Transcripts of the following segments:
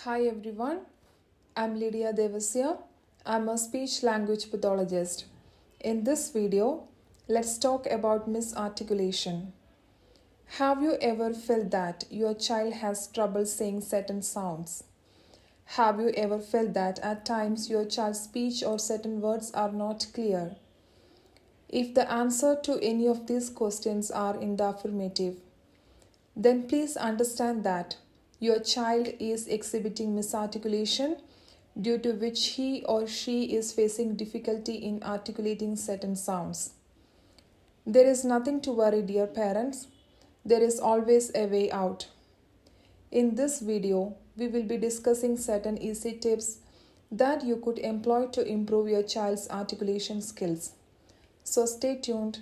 Hi everyone, I'm Lidia Devasia. I'm a speech language pathologist. In this video, let's talk about misarticulation. Have you ever felt that your child has trouble saying certain sounds? Have you ever felt that at times your child's speech or certain words are not clear? If the answer to any of these questions are in the affirmative, then please understand that your child is exhibiting misarticulation due to which he or she is facing difficulty in articulating certain sounds. There is nothing to worry, dear parents. There is always a way out. In this video, we will be discussing certain easy tips that you could employ to improve your child's articulation skills. So stay tuned.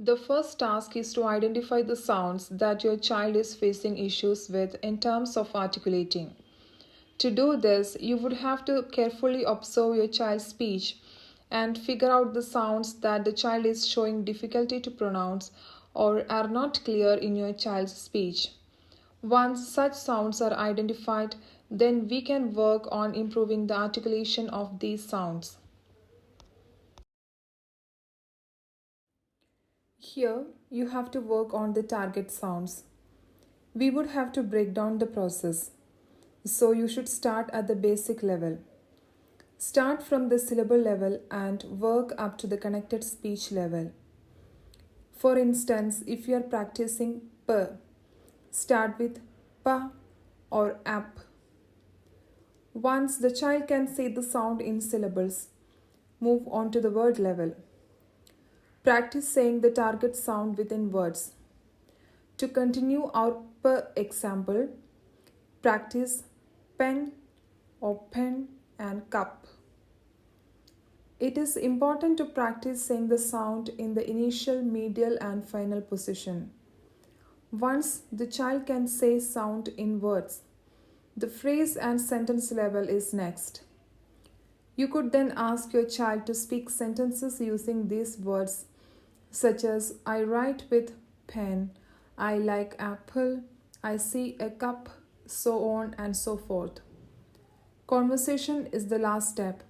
The first task is to identify the sounds that your child is facing issues with in terms of articulating. To do this, you would have to carefully observe your child's speech and figure out the sounds that the child is showing difficulty to pronounce or are not clear in your child's speech. Once such sounds are identified, then we can work on improving the articulation of these sounds. Here, you have to work on the target sounds. We would have to break down the process. So you should start at the basic level. Start from the syllable level and work up to the connected speech level. For instance, if you are practicing p, start with pa or ap. Once the child can say the sound in syllables, move on to the word level. Practice saying the target sound within words. To continue our p example, practice pen or pen and cup. It is important to practice saying the sound in the initial, medial and final position. Once the child can say sound in words, the phrase and sentence level is next. You could then ask your child to speak sentences using these words such as I write with pen, I like apple, I see a cup, so on and so forth. Conversation is the last step.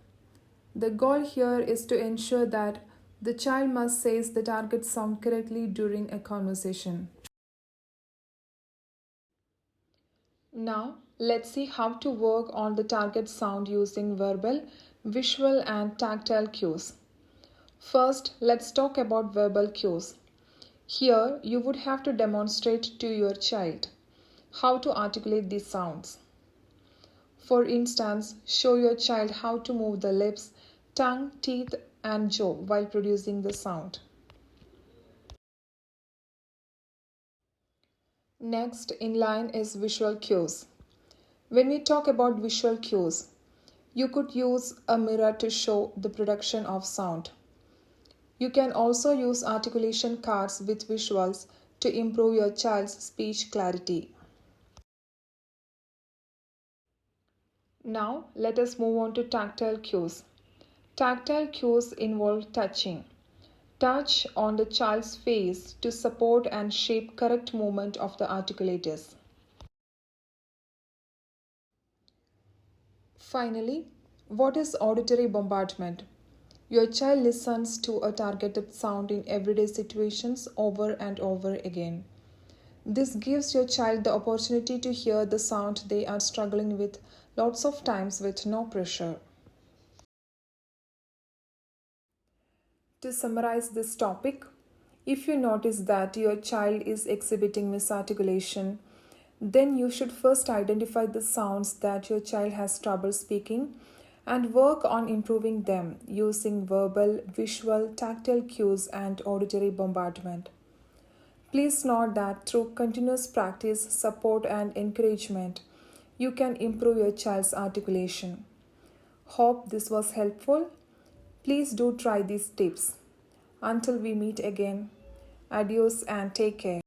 The goal here is to ensure that the child must say the target sound correctly during a conversation. Now, let's see how to work on the target sound using verbal, visual and tactile cues. First, let's talk about verbal cues. Here, you would have to demonstrate to your child how to articulate these sounds. For instance, show your child how to move the lips, tongue, teeth, and jaw while producing the sound. Next in line is visual cues. When we talk about visual cues, you could use a mirror to show the production of sound. You can also use articulation cards with visuals to improve your child's speech clarity. Now, let us move on to tactile cues. Tactile cues involve touching. Touch on the child's face to support and shape correct movement of the articulators. Finally, what is auditory bombardment? Your child listens to a targeted sound in everyday situations over and over again. This gives your child the opportunity to hear the sound they are struggling with lots of times with no pressure. To summarize this topic, if you notice that your child is exhibiting misarticulation, then you should first identify the sounds that your child has trouble speaking and work on improving them using verbal, visual, tactile cues and auditory bombardment. Please note that through continuous practice, support and encouragement, you can improve your child's articulation. Hope this was helpful. Please do try these tips. Until we meet again, adios and take care.